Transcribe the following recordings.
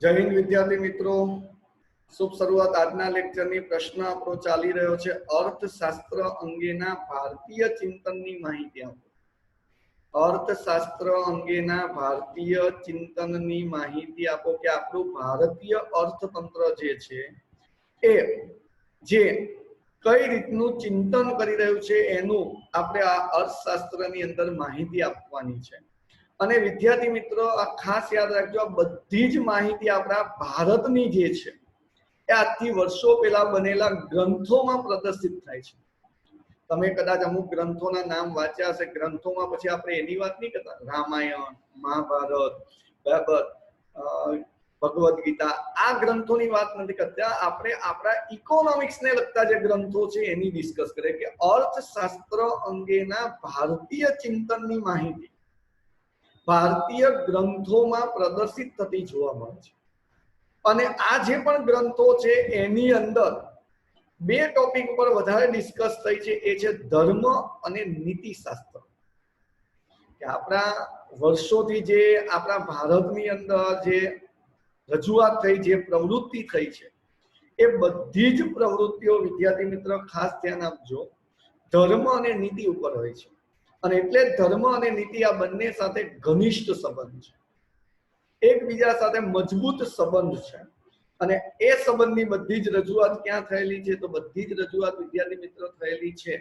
જય હિન્દ વિદ્યાર્થી મિત્રો, શુભ શરૂઆત। આજના લેક્ચરની પ્રશ્ન આપણો ચાલી રહ્યો છે અર્થશાસ્ત્ર અંગેના ભારતીય ચિંતનની માહિતી આપો। અર્થશાસ્ત્ર અંગેના ભારતીય ચિંતનની માહિતી આપો કે આપણું ભારતીય અર્થતંત્ર જે છે એ જે કઈ રીતનું ચિંતન કરી રહ્યું છે એનું આપણે આ અર્થશાસ્ત્રની અંદર માહિતી આપવાની છે। અને વિદ્યાર્થી મિત્રો આ ખાસ યાદ રાખજો, આ બધી જ માહિતી આપણા ભારતની જે છે એ આજથી વર્ષો પહેલા બનેલા ગ્રંથોમાં પ્રદર્શિત થાય છે। તમે કદાચ અમુક ગ્રંથોના નામ વાંચ્યા હશે, ગ્રંથોમાં પછી આપણે એની વાત નહીં કરતા, રામાયણ, મહાભારત, બરાબર, ભગવદ ગીતા, આ ગ્રંથોની વાત નથી કરતા। આપણે આપણા ઇકોનોમિક્સને લગતા જે ગ્રંથો છે એની ડિસ્કસ કરીએ કે અર્થશાસ્ત્ર અંગેના ભારતીય ચિંતનની માહિતી ભારતીય ગ્રંથોમાં પ્રદર્શિત થતી જોવા મળે છે। અને આ જે પણ ગ્રંથો છે એની અંદર બે ટોપિક ઉપર વધારે ડિસ્કસ થઈ છે, એ છે ધર્મ અને નીતિશાસ્ત્ર। કે આપણા વર્ષોથી જે આપણા ભારતની અંદર જે રજૂઆત થઈ, જે પ્રવૃત્તિ થઈ છે, એ બધી જ પ્રવૃત્તિઓ વિદ્યાર્થી મિત્રો ખાસ ધ્યાન આપજો, ધર્મ અને નીતિ ઉપર હોય છે। અને એટલે ધર્મ અને નીતિ આ બંને સાથે ઘનિષ્ઠ સંબંધ છે, એકબીજા સાથે મજબૂત સંબંધ છે। અને એ સંબંધની બધી જ રજૂઆત ક્યાં થયેલી છે? તો બધી જ રજૂઆત વિદ્યાર્થી મિત્રો થયેલી છે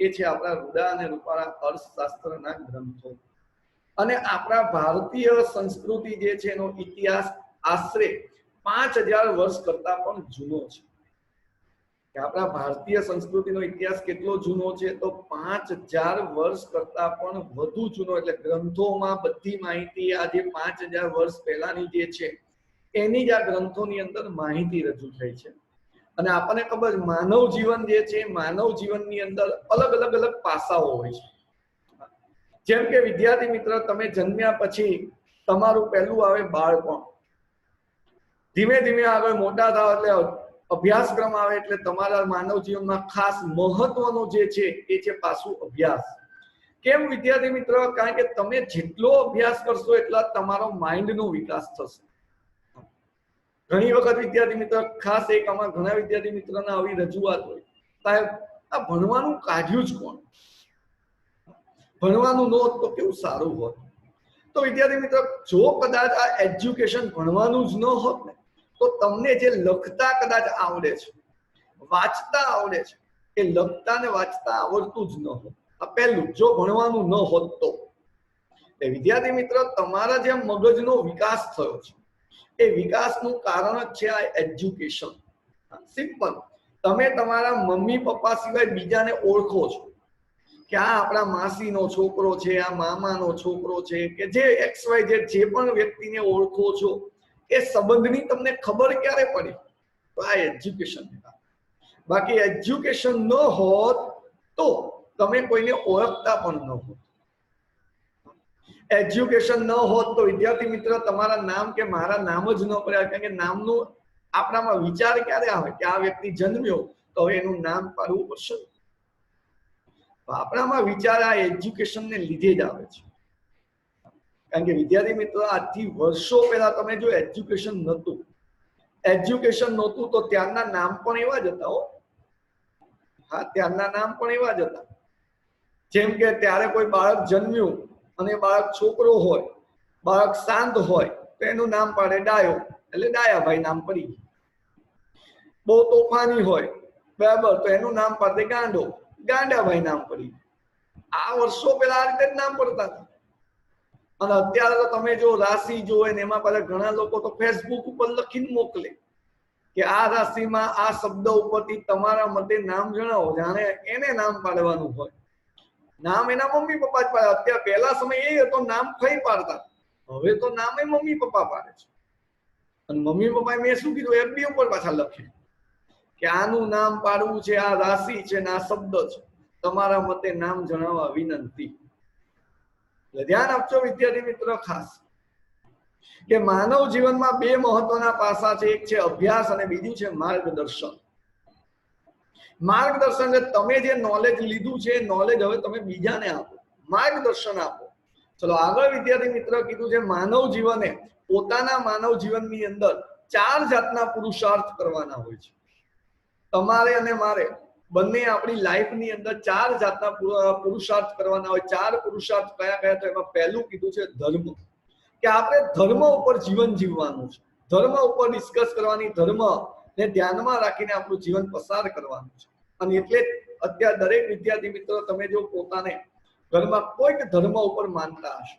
એ છે આપણા રૂડા અને રૂપાળા અર્થશાસ્ત્રના ગ્રંથો। અને આપણા ભારતીય સંસ્કૃતિ જે છે એનો ઇતિહાસ આશરે 5000 વર્ષ કરતા પણ જૂનો છે। કે આપણા ભારતીય સંસ્કૃતિનો ઇતિહાસ કેટલો જૂનો છે? તો 5000 વર્ષ કરતા પણ વધુ જૂનો। એટલે ગ્રંથોમાં બધી માહિતી આજે 5000 વર્ષ પહેલાની જે છે એની જ આ ગ્રંથોની અંદર માહિતી રજૂ થઈ છે। અને આપણને ખબર, માનવ જીવન જે છે, માનવ જીવનની અંદર અલગ અલગ પાસાઓ હોય છે। જેમ કે વિદ્યાર્થી મિત્ર, તમે જન્મ્યા પછી તમારું પહેલું આવે બાળપણ, ધીમે ધીમે આગળ મોટા થાવ એટલે અભ્યાસક્રમ આવે, એટલે તમારા માનવ જીવનમાં ખાસ મહત્વનું જે છે એ છે પાછું અભ્યાસ। કેમ વિદ્યાર્થી મિત્ર? કારણ કે તમે જેટલો અભ્યાસ કરશો એટલા તમારો માઇન્ડનો વિકાસ થશે। ઘણી વખત વિદ્યાર્થી મિત્ર ખાસ એક આમાં ઘણા વિદ્યાર્થી મિત્રોના આવી રજૂઆત હોય, સાહેબ આ ભણવાનું કાઢ્યું જ કોણ? ભણવાનું ન હોત તો કેવું સારું હોત? તો વિદ્યાર્થી મિત્ર, જો કદાચ આ એજ્યુકેશન ભણવાનું જ ન હોત ને, તો તમને જે લખતા કદાચ આવડે છે, વાંચતા આવડે છે, એ લખતા ને વાંચતા આવડતું જ ન હોત। આ પહેલું, જો ભણવાનું ન હોત તો। વિદ્યાર્થી મિત્ર, તમારા જે મગજનો વિકાસ થયો છે એ વિકાસનું કારણ જ છે આ એજ્યુકેશન। સિમ્પલ, તમે તમારા મમ્મી પપ્પા સિવાય બીજાને ઓળખો છો કે આ આપણા માસીનો છોકરો છે, આ મામાનો છોકરો છે, કે જે XY જે પણ વ્યક્તિને ઓળખો છો, એ સંબંધની તમને ખબર ક્યારે પડી? તો આ એજ્યુકેશન। બાકી એજ્યુકેશન ન હોત તો તમે કોઈને ઓળખતા પણ ન હોત। એજ્યુકેશન ન હોત તો વિદ્યાર્થી મિત્ર તમારા નામ કે મારા નામ જ ન પડ્યા। કારણ કે નામનું આપણામાં વિચાર ક્યારે આવે કે આ વ્યક્તિ જન્મ્યો તો હવે એનું નામ પાડવું પડશે। આપણામાં વિચાર આ એજ્યુકેશનને લીધે જ આવે છે। કારણ કે વિદ્યાર્થી મિત્રો આજથી વર્ષો પહેલા તમે જો એજ્યુકેશન નહોતું તો ત્યારના નામ પણ એવા જ હતા। હા, ત્યારના નામ પણ એવા જ હતા। જેમ કે ત્યારે કોઈ બાળક જન્મ્યું અને બાળક છોકરો હોય, બાળક શાંત હોય તો એનું નામ પાડે ડાયો, એટલે ડાયાભાઈ નામ પડી ગયું। બહુ તોફાની હોય, બરાબર, તો એનું નામ પાડે ગાંડો, ગાંડાભાઈ નામ પડી ગયું। આ વર્ષો પહેલા આ રીતે જ નામ પડતા હતા। અને અત્યારે તો તમે જો રાશિ જોવે ને એમાં પાછા ઘણા લોકો તો ફેસબુક ઉપર લખીને મોકલે કે આ રાશિમાં આ શબ્દ ઉપરથી તમારા મતે નામ જણાવો, જાણે એને નામ પાડવાનું હોય। નામ એના મમ્મી પપ્પા જ પાડે। અત્યારે પહેલા સમય એ હતો નામ ફઈ પાડતા, હવે તો નામે મમ્મી પપ્પા પાડે છે। અને મમ્મી પપ્પાએ મેં શું કીધું, FB ઉપર પાછા લખે કે આનું નામ પાડવું છે, આ રાશિ છે ને આ શબ્દ છે, તમારા મતે નામ જણાવવા વિનંતી। એટલે ધ્યાન આપજો વિદ્યાર્થી મિત્રો ખાસ કે માનવ જીવનમાં બે મહત્વના પાસા છે, એક છે અભ્યાસ અને બીજું છે માર્ગદર્શન। માર્ગદર્શન એટલે તમે જે નોલેજ લીધું છે એ નોલેજ હવે તમે બીજાને આપો, માર્ગદર્શન આપો। ચલો આગળ વિદ્યાર્થી મિત્ર કીધું છે માનવ જીવને પોતાના માનવ જીવનની અંદર 4 જાતના પુરુષાર્થ કરવાના હોય છે. તમારે અને મારે બંને આપણી લાઈફની અંદર 4 જાતના પુરુષાર્થ કરવાના હોય. 4 પુરુષાર્થ કયા કયા? તો એમાં પહેલું કીધું છે ધર્મ, કે આપણે ધર્મ ઉપર જીવન જીવવાનું છે, ધર્મ ઉપર ડિસ્કસ કરવાની, ધર્મ ને ધ્યાનમાં રાખીને આપણું જીવન પસાર કરવાનું છે. અને એટલે અત્યારે દરેક વિદ્યાર્થી મિત્રો તમે જો પોતાને ઘરમાં કોઈક ધર્મ ઉપર માનતા હશો.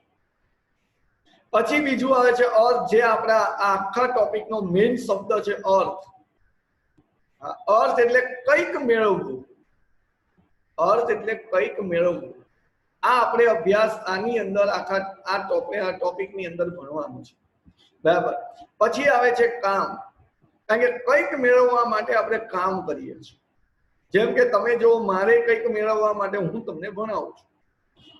પછી બીજું આવે છે અર્થ, જે આપણા આખા ટોપિકનો મેઇન શબ્દ છે અર્થ. અર્થ એટલે કંઈક મેળવવું, અર્થ એટલે કંઈક મેળવવું. આ આપણે અભ્યાસ આની અંદર આખા આ ટોપિકની અંદર ભણવાનું છે, બરાબર. પછી આવે છે કામ, કારણ કે કંઈક મેળવવા માટે આપણે કામ કરીએ છીએ. જેમ કે તમે જો મારે કંઈક મેળવવા માટે હું તમને ભણાવું છું.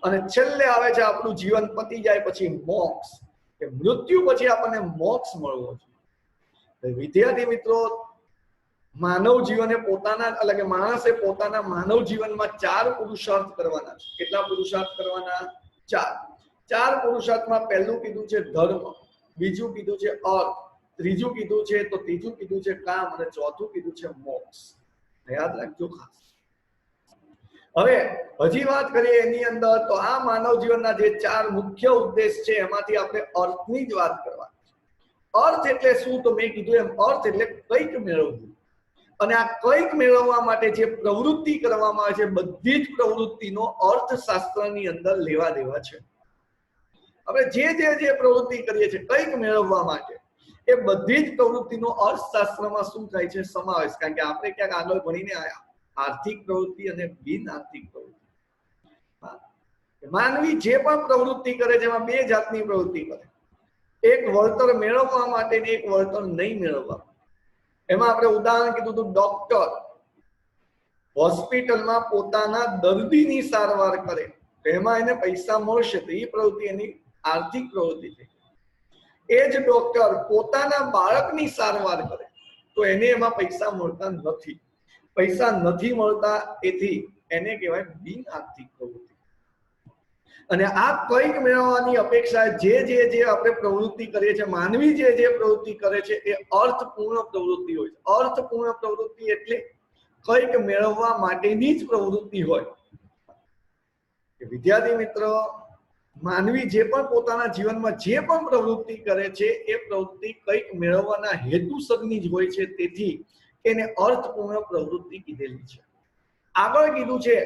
અને છેલ્લે આવે છે આપણું જીવન પતી જાય પછી મોક્ષ, કે મૃત્યુ પછી આપણને મોક્ષ મળવો છે. વિદ્યાર્થી મિત્રો, માનવ જીવને પોતાના એટલે કે માણસે પોતાના માનવ જીવનમાં 4 પુરુષાર્થ કરવાના છે. કેટલા પુરુષાર્થ કરવાના? 4. 4 પુરુષાર્થમાં પહેલું કીધું છે ધર્મ, બીજું કીધું છે અર્થ, ત્રીજું કીધું છે કામ, અને ચોથું કીધું છે મોક્ષ. યાદ રાખજો ખાસ. હવે હજી વાત કરીએ એની અંદર, તો આ માનવ જીવનના જે 4 મુખ્ય ઉદ્દેશ છે એમાંથી આપણે અર્થની જ વાત કરવાની છે. અર્થ એટલે શું? તો મેં કીધું એમ અર્થ એટલે કંઈક મેળવવું. અને આ કંઈક મેળવવા માટે જે પ્રવૃત્તિ કરવામાં આવે છે, બધી જ પ્રવૃત્તિનો અર્થશાસ્ત્રની અંદર લેવા દેવા છે. આપણે જે પ્રવૃત્તિ કરીએ છીએ કંઈક મેળવવા માટે, એ બધી જ પ્રવૃત્તિનો અર્થશાસ્ત્રમાં શું થાય છે? સમાવેશ. કારણ કે આપણે ક્યાંક આગળ ભણીને આવ્યા આર્થિક પ્રવૃત્તિ અને બિન આર્થિક પ્રવૃત્તિ. માનવી જે પણ પ્રવૃત્તિ કરે છે એમાં 2 જાતની પ્રવૃત્તિ કરે, એક વળતર મેળવવા માટે ને એક વળતર નહીં મેળવવા. એમાં આપણે ઉદાહરણ કીધું હતું, ડોક્ટર હોસ્પિટલમાં પોતાના દર્દીની સારવાર કરે તો એમાં એને પૈસા મળશે, તો એ પ્રવૃત્તિ એની આર્થિક પ્રવૃત્તિ છે. એ જ ડોક્ટર પોતાના બાળકની સારવાર કરે તો એને એમાં પૈસા મળતા નથી. પૈસા નથી મળતા, એથી એને કહેવાય બિન આર્થિક પ્રવૃત્તિ. અને આ કંઈક મેળવવાની અપેક્ષા જે આપણે પ્રવૃત્તિ કરીએ છીએ, માનવી જે પ્રવૃત્તિ કરે છે એ અર્થપૂર્ણ પ્રવૃત્તિ હોય છે. અર્થપૂર્ણ પ્રવૃત્તિ એટલે કંઈક મેળવવા માટેની જ પ્રવૃત્તિ હોય. વિદ્યાર્થી મિત્રો, માનવી જે પણ પોતાના જીવનમાં જે પણ પ્રવૃત્તિ કરે છે એ પ્રવૃત્તિ કંઈક મેળવવાના હેતુસરની જ હોય છે, તેથી એને અર્થપૂર્ણ પ્રવૃત્તિ કીધેલી છે. આગળ કીધું છે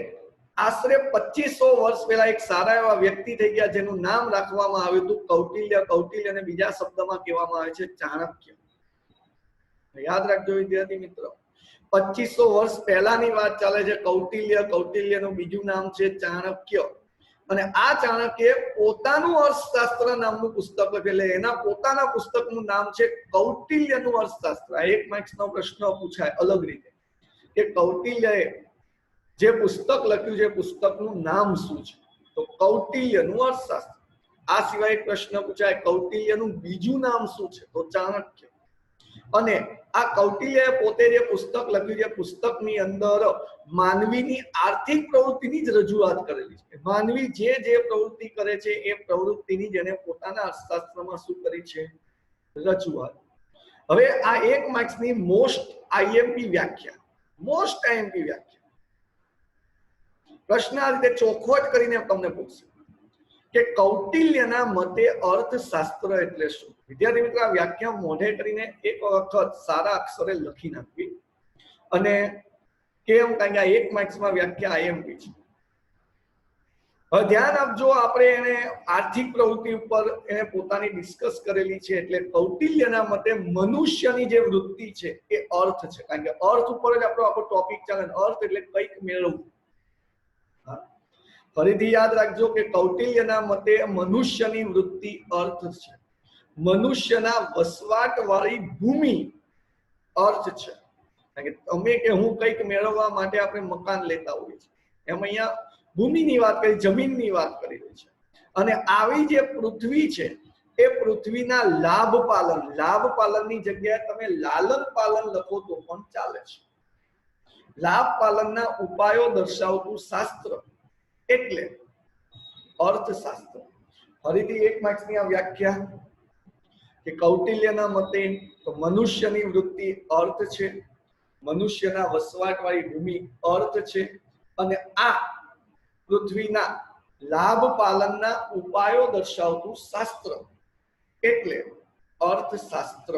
આશરે 2500 વર્ષ પહેલા એક સારા એવા વ્યક્તિ થઈ ગયા જેનું નામ રાખવામાં આવ્યું હતું કૌટિલ્ય. કૌટિલ્યને બીજા શબ્દમાં કહેવામાં આવે છે ચાણક્ય. યાદ રાખજો વિદ્યાર્થી મિત્રો, 2500 વર્ષ પહેલાની વાત ચાલે છે. કૌટિલ્યનું બીજું નામ છે ચાણક્ય. અને આ ચાણક્યએ પોતાનું અર્થશાસ્ત્ર નામનું પુસ્તક લખ્યું. એટલે એના પોતાના પુસ્તકનું નામ છે કૌટિલ્યનું અર્થશાસ્ત્ર. એક માર્ક્સનો પ્રશ્ન પૂછાય અલગ રીતે કે કૌટિલ્યએ જે પુસ્તક લખ્યું છે પુસ્તકનું નામ શું છે? તો કૌટિલ્યનું અર્થશાસ્ત્ર. આ સિવાય એક પ્રશ્ન પૂછાય કૌટિલ્યનું બીજું નામ શું છે? તો ચાણક્ય. અને આ કૌટિલ્યએ પોતે જે પુસ્તક લખ્યું છે પુસ્તકની અંદર માનવીની આર્થિક પ્રવૃત્તિની જ રજૂઆત કરેલી છે. માનવી જે પ્રવૃત્તિ કરે છે એ પ્રવૃત્તિની જેને પોતાના અર્થશાસ્ત્રમાં શું કરી છે? રજૂઆત. હવે આ 1 માર્ક્સની મોસ્ટ આઈએમપી વ્યાખ્યા. પ્રશ્ન આ રીતે ચોખવટ કરીને તમને પૂછશે કે કૌટિલ્યના મતે અર્થશાસ્ત્ર એટલે શું? વિદ્યાર્થી મિત્રો, આ વ્યાખ્યા મોઢે કરીને એક વખત સારા અક્ષરે લખી નાખવી. અને કેમ? કારણ કે આ 1 માર્ક્સમાં વ્યાખ્યા આઈએમપી છે. હવે ધ્યાન આપજો, આપણે એને આર્થિક પ્રવૃત્તિ ઉપર એને પોતાની ડિસ્કસ કરેલી છે. એટલે કૌટિલ્યના મતે મનુષ્યની જે વૃત્તિ છે એ અર્થ છે. કારણ કે અર્થ ઉપર જ આપણો આખો ટોપિક ચાલે. અર્થ એટલે કંઈક મેળવવું. ફરીથી યાદ રાખજો કે કૌટિલ્યના મતે મનુષ્યની વૃત્તિ અર્થ છે. મનુષ્યના વસવાટ વાળી ભૂમિ અર્થ છે. કારણ કે તમે કે હું કંઈક મેળવવા માટે આપણે મકાન લેતા હોઈએ છીએ, એમ અહીંયા ભૂમિની વાત કરી, જમીનની વાત કરી રહી છે. અને આવી જે પૃથ્વી છે એ પૃથ્વીના લાભ પાલનની જગ્યાએ તમે લાલન પાલન લખો તો પણ ચાલે છે. લાભ પાલનના ઉપાયો દર્શાવતું શાસ્ત્ર એટલે અર્થશાસ્ત્ર. ફરીથી 1 માર્ક્સની આ વ્યાખ્યા કે કૌટિલ્યના મતે તો મનુષ્યની વૃત્તિ અર્થ છે, મનુષ્યના વસવાટવાળી ભૂમિ અર્થ છે, અને આ પૃથ્વીના લાભ પાલનના ઉપાયો દર્શાવતું શાસ્ત્ર એટલે અર્થશાસ્ત્ર.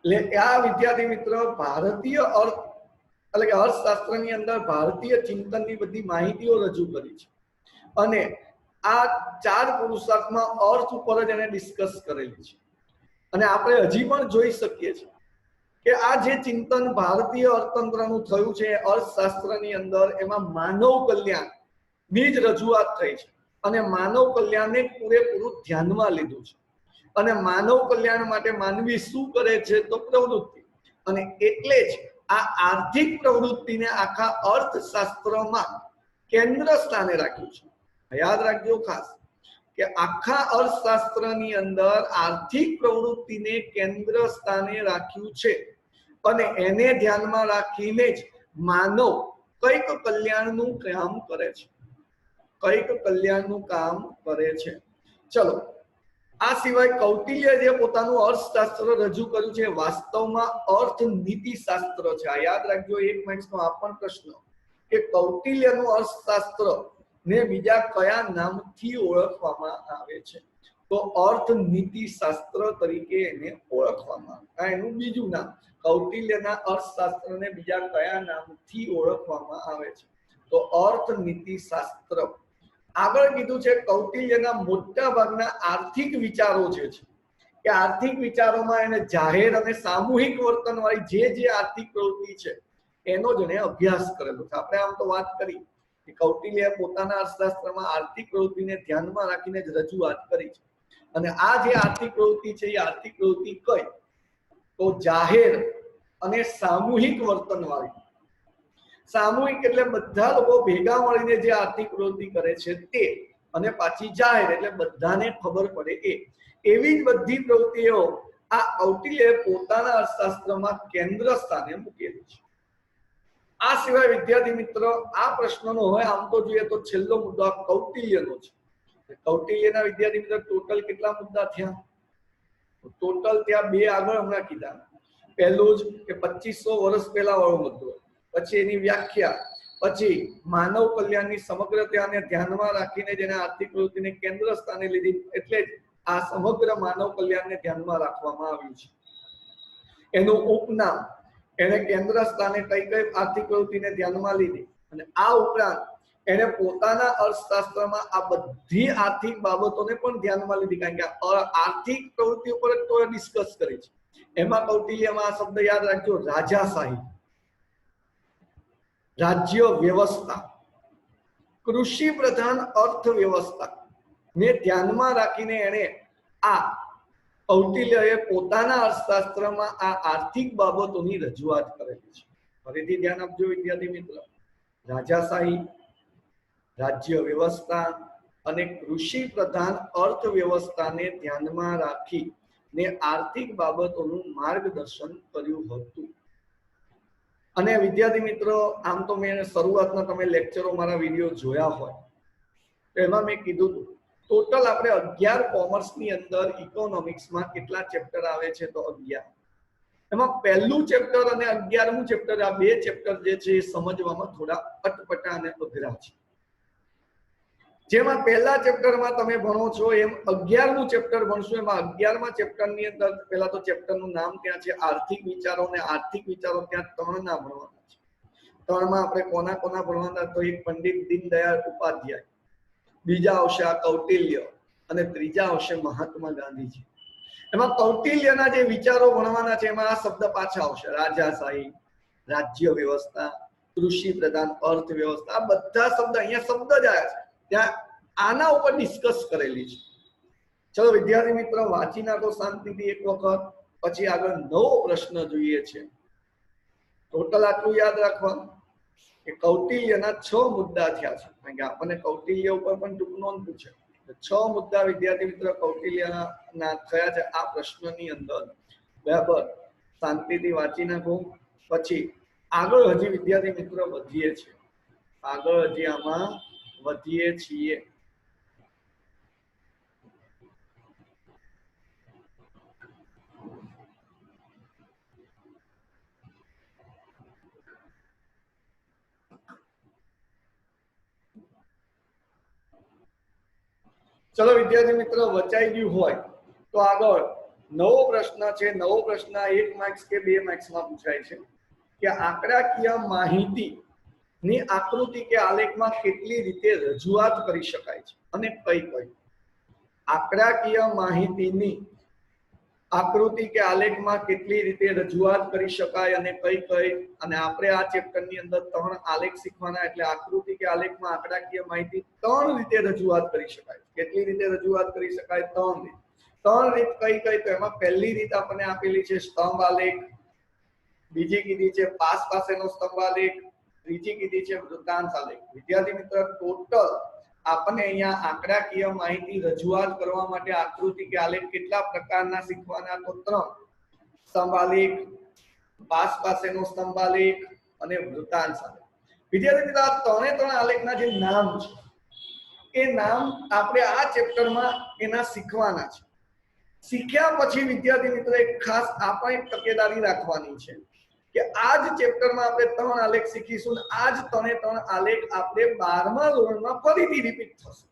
એટલે આ વિદ્યાર્થી મિત્ર ભારતીય એટલે કે અર્થશાસ્ત્રની અંદર ભારતીય ચિંતનની બધી માહિતીઓ રજૂ કરી છે અને આ 4 પુરુષાર્થમાં અર્થ ઉપર જ એને ડિસ્કસ કરેલી છે. અને આપણે હજી પણ જોઈ શકીએ છીએ કે આ જે ચિંતન ભારતીય અર્થતંત્રનું થયું છે અર્થશાસ્ત્રની અંદર, એમાં માનવ કલ્યાણ ની જ રજૂઆત થઈ છે અને માનવ કલ્યાણને પૂરેપૂરું ધ્યાનમાં લીધું છે. અને માનવ કલ્યાણ માટે માનવી શું કરે છે તો પ્રવૃત્તિ, અને એટલે જ આ આર્થિક પ્રવૃત્તિને આખા અર્થશાસ્ત્રમાં કેન્દ્ર સ્થાને રાખ્યું છે. યાદ રાખજો ખાસ કે આખા અર્થશાસ્ત્રની અંદર આર્થિક પ્રવૃત્તિને કેન્દ્ર સ્થાને રાખ્યું છે અને એને ધ્યાનમાં રાખીને જ માનવ કઈક કલ્યાણનું કામ કરે છે, કઈક કલ્યાણનું કામ કરે છે. ચલો, આ સિવાય કૌટિલ્ય જે પોતાનું અર્થશાસ્ત્ર રજૂ કર્યું છે વાસ્તવમાં અર્થનીતિ શાસ્ત્ર છે. આ યાદ રાખજો, 1 માર્ક્સનો આ પણ પ્રશ્ન કે કૌટિલ્યનું અર્થશાસ્ત્ર ને બીજા કયા નામથી ઓળખવામાં આવે છે તો અર્થનીતિ શાસ્ત્ર તરીકે એને ઓળખવામાં આવે. એનું બીજું નામ કૌટિલ્યના અર્થશાસ્ત્રને બીજા કયા નામથી ઓળખવામાં આવે છે તો અર્થનીતિ શાસ્ત્ર. આગળ કીધું છે કૌટિલ્યના મોટા ભાગના આર્થિક વિચારો જે છે કે આર્થિક વિચારોમાં એને જાહેર અને સામૂહિક વર્તનવાળી જે આર્થિક પ્રવૃત્તિ છે એનો જ એને અભ્યાસ કરેલો છે. આપણે આમ તો વાત કરી કે કૌટિલ્યએ પોતાના અર્થશાસ્ત્રમાં આર્થિક પ્રવૃત્તિને ધ્યાનમાં રાખીને જ રજૂઆત કરી છે. અને આ જે આર્થિક પ્રવૃત્તિ છે એ આર્થિક પ્રવૃત્તિ કઈ તો જાહેર અને સામૂહિક વર્તનવાળી. સામૂહિક એટલે બધા લોકો ભેગા મળીને જે આર્થિક પ્રવૃત્તિ કરે છે તે, અને પાછી જાહેર એટલે બધાને ખબર પડે એવી જ બધી પ્રવૃત્તિઓ આ કૌટિલ્યએ પોતાના અર્થશાસ્ત્રમાં કેન્દ્ર સ્થાને મૂકેલી છે. આ સિવાય વિદ્યાર્થી મિત્રો આ પ્રશ્નનો હવે આમ તો જોઈએ તો છેલ્લો મુદ્દો આ કૌટિલ્યનો છે. કૌટિલ્યના વિદ્યાર્થી મિત્રો ટોટલ કેટલા મુદ્દા થયા? ટોટલ ત્યાં 2 આગળ હમણાં કીધા. પહેલું જ કે 2500 વર્ષ પહેલા વાળો મુદ્દો, પછી એની વ્યાખ્યા, પછી માનવ કલ્યાણની સમગ્રતાને ધ્યાનમાં રાખીને જેને આર્થિક પ્રવૃત્તિને કેન્દ્ર સ્થાને લીધી, એટલે જ આ સમગ્ર માનવ કલ્યાણને ધ્યાનમાં રાખવામાં આવ્યું છે. એનું ઉપનામ એને કેન્દ્ર સ્થાને કઈ આર્થિક પ્રવૃત્તિને ધ્યાનમાં લીધી, અને આ ઉપરાંત એને પોતાના અર્થશાસ્ત્રમાં આ બધી આર્થિક બાબતોને પણ ધ્યાનમાં લીધી, કારણ કે આર્થિક પ્રવૃત્તિ ઉપર જ તો ડિસ્કસ કરી છે. એમાં કૌટિલ્યમાં આ શબ્દ યાદ રાખજો, રાજાશાહી, રાજ્ય વ્યવસ્થા, કૃષિ પ્રધાન અર્થવ્યવસ્થા ને ધ્યાનમાં રાખીને એને આ કૌટિલ્યએ પોતાના અર્થશાસ્ત્રમાં આ આર્થિક બાબતોની રજૂઆત કરેલી છે. ફરીથી ધ્યાન આપજો વિદ્યાર્થી મિત્ર, રાજાશાહી, રાજ્ય વ્યવસ્થા અને કૃષિ પ્રધાન અર્થવ્યવસ્થાને ધ્યાનમાં રાખીને આર્થિક બાબતોનું માર્ગદર્શન કર્યું હતું. અને વિદ્યાર્થી મિત્રો આમ તો મેં શરૂઆતના તમે લેક્ચરો મારા વિડીયો જોયા હોય તો એમાં મેં કીધું હતું ટોટલ આપણે 11 કોમર્સની અંદર ઇકોનોમિક્સમાં કેટલા ચેપ્ટર આવે છે તો 11. એમાં પહેલું ચેપ્ટર અને 11મું ચેપ્ટર, આ 2 ચેપ્ટર જે છે એ સમજવામાં થોડા અટપટા અને અઘરા છે. જેમાં પહેલા ચેપ્ટરમાં તમે ભણો છો એમ 11મું ચેપ્ટર ભણશો. એમાં 11મા ચેપ્ટરની અંદર પહેલા તો ચેપ્ટરનું નામ ત્યાં છે આર્થિક વિચારો, અને આર્થિક વિચારો ત્યાં 3 ના ભણવાના છે. 3માં આપણે કોના ભણવાના તો એક પંડિત દીનદયાળ ઉપાધ્યાય, બીજા આવશે આ કૌટિલ્ય, અને ત્રીજા આવશે મહાત્મા ગાંધીજી. એમાં કૌટિલ્યના જે વિચારો ભણવાના છે એમાં આ શબ્દ પાછા આવશે, રાજાશાહી, રાજ્ય વ્યવસ્થા, કૃષિ પ્રધાન અર્થવ્યવસ્થા. આ બધા શબ્દ અહીંયા શબ્દ જ આવ્યા છે, ત્યાં આના ઉપર ડિસ્કસ કરેલી છે. ચલો વિદ્યાર્થી મિત્રો વાંચી નાખો શાંતિથી એક વખત, પછી આગળ નવો પ્રશ્ન જોઈએ છે. ટોટલ આટલું યાદ રાખવાનું કે કૌટિલ્યના 6 મુદ્દા થયા છે, કારણ કે આપણને કૌટિલ્ય ઉપર પણ ટૂંક નોંધ પૂછે. 6 મુદ્દા વિદ્યાર્થી મિત્રો કૌટિલ્યના થયા છે આ પ્રશ્નની અંદર. બરાબર, શાંતિથી વાંચી નાખો. પછી આગળ હજી વિદ્યાર્થી મિત્રો વધીએ છીએ, આગળ હજી આમાં વધીએ છીએ. ચલો વિદ્યાર્થી મિત્રો, વચાઈ ગયું હોય તો આગળ નવો પ્રશ્ન છે. નવો પ્રશ્ન 1 માર્ક્સ કે 2 માર્ક્સમાં પૂછાય છે કે આંકડાકીય માહિતી ની આકૃતિ કે આલેખમાં કેટલી રીતે રજૂઆત કરી શકાય છે અને કઈ કઈ. આંકડાકીય માહિતીની આકૃતિ કે આલેખમાં કેટલી રીતે રજૂઆત કરી શકાય અને કઈ કઈ. અને આપણે આ ચેપ્ટરની અંદર 3 આલેખ શીખવાના, એટલે આકૃતિ કે આલેખમાં આંકડાકીય માહિતી 3 રીતે રજૂઆત કરી શકાય. કેટલી રીતે રજૂઆત કરી શકાય? 3 રીત. 3 રીત કઈ કઈ? તો એમાં પહેલી રીત આપણને આપેલી છે સ્તંભ આલેખ, બીજી કીધી છે પાસ પાસેનો સ્તંભ આલેખ, ત્રીજી કીધી છે વૃત્તાંશ આલેખ. વિદ્યાર્થી મિત્રો, ટોટલ આપણને અહીંયા આંકડાકીય માહિતી રજૂઆત કરવા માટે આકૃતિ કે આલેખ કેટલા પ્રકારના શીખવાના? તો 3. સ્તંભ આલેખ, પાસ પાસેનો સ્તંભ આલેખ અને વૃત્તાંશ આલેખ. વિદ્યાર્થી મિત્રો, આ 3 આલેખના જે નામ છે એ નામ આપણે આ ચેપ્ટરમાં એના શીખવાના છે. શીખ્યા પછી વિદ્યાર્થી મિત્રો એક ખાસ આપણે તકેદારી રાખવાની છે કે આ જ ચેપ્ટરમાં આપણે 3 આલેખ શીખીશું અને આ જ 3 આલેખ આપણે 12મા ધોરણમાં ફરીથી રિપીટ થશે.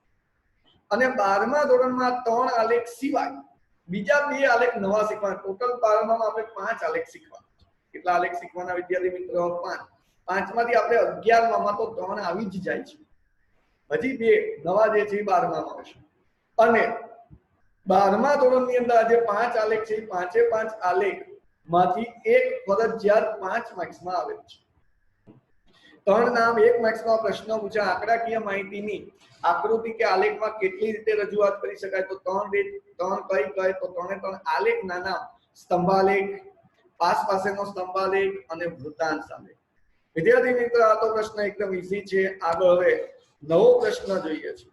અને 12મા ધોરણમાં 3 આલેખ સિવાય બીજા 2 આલેખ નવા શીખવાના. ટોટલ 12માં આપણે 5 આલેખ શીખવાના. કેટલા આલેખ શીખવાના વિદ્યાર્થી મિત્રો? 5. 5માંથી આપણે 11માં તો 3 આવી જ જાય છે. હજી 2 નવા જે છે 12માં આવશે. અને 12મા ધોરણની અંદર આજે 5 આલેખ છે. 5 આલેખ માંથી એક ફરજિયાત 5 માર્ક્સમાં આવે છે. 3 નામ 1 માર્ક્સમાં પ્રશ્ન પૂછ્યા. આંકડાકીય માહિતીની આકૃતિ કે આલેખમાં કેટલી રીતે રજૂઆત કરી શકાય? તો 3 રીત. 3 કઈ કઈ? તો 3 આલેખના નામ સ્તંભાલેખ, પાસ પાસેનો સ્તંભાલેખ અને વૃત્તાંશ આલેખ. વિદ્યાર્થી મિત્રો, આ તો પ્રશ્ન એકદમ ઈઝી છે. આગળ હવે નવો પ્રશ્ન જોઈએ છે.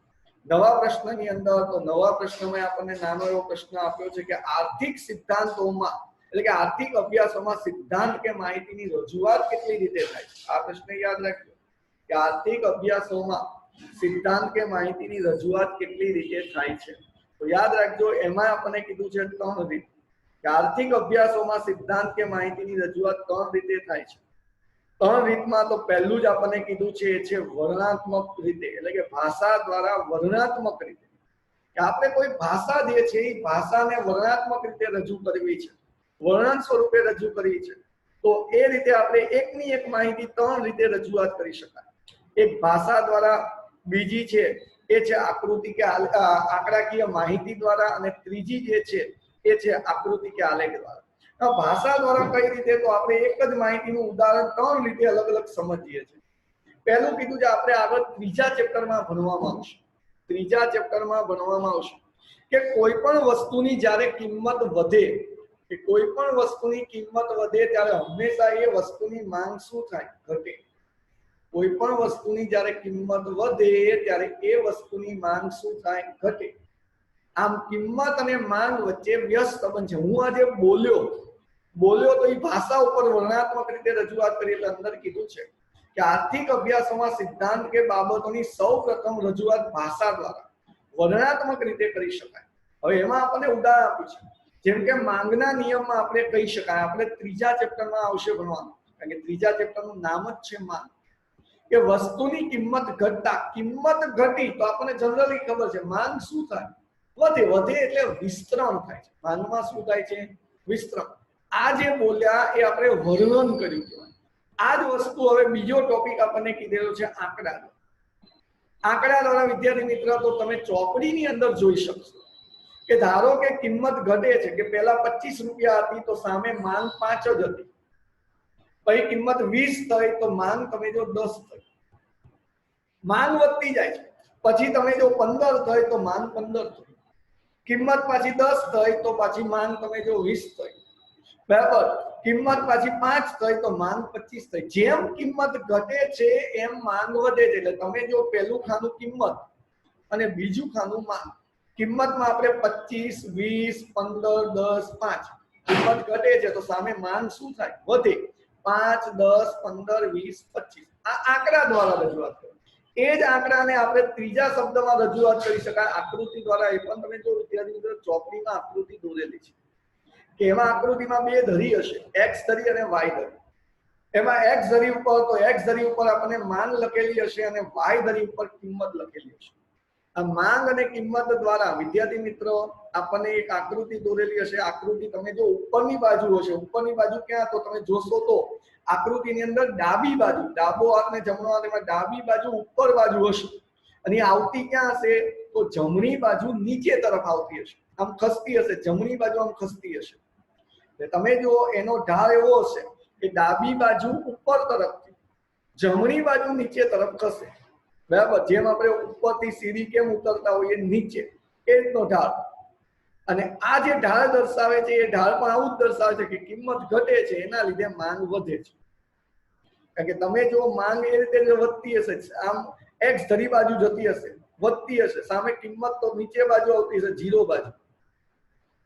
નવા પ્રશ્નની અંદર તો નવા પ્રશ્નમાં આપણને નાનો એવો પ્રશ્ન આપ્યો છે કે આર્થિક સિદ્ધાંતોમાં, એટલે કે આર્થિક અભ્યાસોમાં સિદ્ધાંત કે માહિતીની રજૂઆત કેટલી રીતે થાય છે? આ પ્રશ્ન યાદ રાખજો કે આર્થિક અભ્યાસોમાં સિદ્ધાંત કે માહિતીની રજૂઆત કેટલી રીતે થાય છે. તો યાદ રાખજો, એમાં આપણને કીધું છે 3 રીત. કે આર્થિક અભ્યાસોમાં સિદ્ધાંત કે માહિતીની રજૂઆત 3 રીતે થાય છે. 3 રીતમાં તો પહેલું જ આપણને કીધું છે એ છે વર્ણનાત્મક રીતે, એટલે કે ભાષા દ્વારા વર્ણનાત્મક રીતે. કે આપણે કોઈ ભાષા જે છે એ ભાષાને વર્ણનાત્મક રીતે રજૂ કરવી છે, વર્ણન સ્વરૂપે રજૂ કરવી છે. તો એ રીતે આપણે એકની એક માહિતી 3 રીતે રજૂઆત કરી શકાય. એક ભાષા દ્વારા, બીજી છે એ છે આકૃતિ કે આંકડાકીય માહિતી દ્વારા, અને ત્રીજી જે છે એ છે આકૃતિ કે આલેખ દ્વારા. ભાષા દ્વારા કઈ રીતે? તો આપણે એક જ માહિતીનું ઉદાહરણ 3 રીતે અલગ અલગ સમજીએ છીએ. પહેલું કીધું છે આપણે આગળ 3જા ચેપ્ટરમાં ભણવામાં આવશે. 3જા ચેપ્ટરમાં ભણવામાં આવશે કે કોઈ પણ વસ્તુની જ્યારે કિંમત વધે, કે કોઈ પણ વસ્તુની કિંમત વધે ત્યારે હંમેશા એ વસ્તુની માંગ શું થાય? ઘટે. કોઈ પણ વસ્તુની જ્યારે કિંમત વધે ત્યારે એ વસ્તુની માંગ શું થાય? ઘટે. આમ કિંમત અને માંગ વચ્ચે વ્યસ્ત સંબંધ છે. હું આજે બોલ્યો તો એ ભાષા ઉપર વર્ણનાત્મક રીતે રજૂઆત કરી. એટલે અંદર કીધું છે કે આર્થિક અભ્યાસોમાં સિદ્ધાંત કે બાબતોની સૌપ્રથમ રજૂઆત ભાષા દ્વારા વર્ણનાત્મક રીતે કરી શકાય. હવે એમાં આપણને ઉદાહરણ આપ્યું છે. જેમ કે માંગના નિયમમાં આપણે કહી શકાય, આપણે 3જા ચેપ્ટરમાં આવશે ભણવાનું, કારણ કે 3જા ચેપ્ટરનું નામ જ છે માંગ. કે વસ્તુની કિંમત ઘટતા, કિંમત ઘટી તો આપણને જનરલી ખબર છે માંગ શું થાય? વધે એટલે વિસ્તરણ થાય છે. માંગમાં શું થાય છે? વિસ્તરણ. આ જે બોલ્યા એ આપણે વર્ણન કર્યું કહેવાય. આ જ વસ્તુ હવે બીજો ટોપિક આપણને કીધેલો છે આંકડા. આંકડા દ્વારા વિદ્યાર્થી મિત્ર તો તમે ચોપડીની અંદર જોઈ શકશો કે ધારો કે કિંમત ઘટે છે, કે પહેલા 25 રૂપિયા હતી તો સામે માંગ 5 જ હતી. પછી કિંમત 20 થઈ તો માંગ તમે જો 10 થઈ. માંગ વધતી જાય છે. પછી તમે જો 15 થઈ તો માંગ 15 થઈ. કિંમત પાછી 10 થઈ તો પાછી માંગ તમે જો 20 થઈ. બરાબર. કિંમત પાછી 5 થઈ તો માંગ 25 થઈ. જેમ કિંમત ઘટે છે એમ માંગ વધે છે. એટલે તમે જો પહેલું ખાનું કિંમત અને બીજું ખાનું માંગ. કિંમતમાં આપણે 25, 20, 15, 10, 5. કિંમત ઘટે છે તો સામે માંગ શું થાય? વધે. 5, 10, 15, 20, 25. આ આંકડા દ્વારા રજૂઆત કરો. એ જ આંકડાને આપણે 3જા શબ્દમાં રજૂઆત કરી શકાય આકૃતિ દ્વારા. એ પણ તમે જો વિદ્યાર્થી મિત્રો ચોપડીમાં આકૃતિ દોરેલી છે કે એમાં આકૃતિમાં 2 ધરી હશે, x ધરી અને y ધરી. એમાં x ધરી ઉપર તો x ધરી ઉપર આપણને માંગ લખેલી હશે અને y ધરી ઉપર કિંમત લખેલી હશે. આ માંગ અને કિંમત દ્વારા વિદ્યાર્થી મિત્રો આપણને એક આકૃતિ દોરેલી હશે. આકૃતિ તમે જો ઉપરની બાજુ હશે, ઉપરની બાજુ ક્યાં તો તમે જોશો તો આકૃતિની અંદર ડાબી બાજુ, ડાબો હાથ ને જમણો હાથ, એમાં ડાબી બાજુ ઉપર બાજુ હશે અને આવતી ક્યાં હશે તો જમણી બાજુ નીચે તરફ આવતી હશે, આમ ખસતી હશે, જમણી બાજુ આમ ખસતી હશે. તમે જો એનો ઢાળ એવો હશે કે ડાબી બાજુ ઉપર તરફથી, જમણી બાજુ નીચે તરફ ખસે, બરાબર. જેમ આપણે ઉપરથી સીડી કેમ ઉતરતા હોઈએ નીચે, એ રીતનો ઢાળ. અને આ જે ઢાળ દર્શાવે છે એ ઢાળ પણ આવું જ દર્શાવે છે કે કિંમત ઘટે છે, એના લીધે માંગ વધે છે. કારણ કે તમે જો માંગ એ રીતે વધતી હશે, આમ એક્સ ધરી બાજુ જતી હશે, વધતી હશે, સામે કિંમત તો નીચે બાજુ આવતી હશે, ઝીરો બાજુ.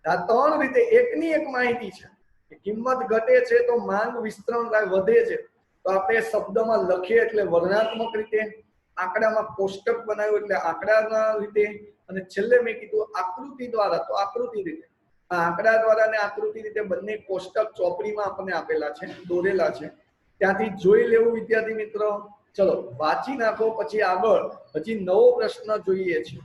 આ ત્રણ રીતે એકની એક માહિતી છે કે કિંમત ઘટે છે તો માંગ વિસ્તરણ થાય, વધે છે. તો આપણે શબ્દમાં લખીએ એટલે વર્ણનાત્મક રીતે, આંકડામાં કોષ્ટક બનાવ્યું એટલે આંકડાના રીતે, અને છેલ્લે મેં કીધું આકૃતિ દ્વારા, તો આકૃતિ રીતે. આ આંકડા દ્વારા અને આકૃતિ રીતે બંને કોષ્ટક ચોપડીમાં આપણને આપેલા છે, દોરેલા છે, ત્યાંથી જોઈ લેવું વિદ્યાર્થી મિત્રો. ચલો વાંચી નાખો, પછી આગળ હજી નવો પ્રશ્ન જોઈએ છે.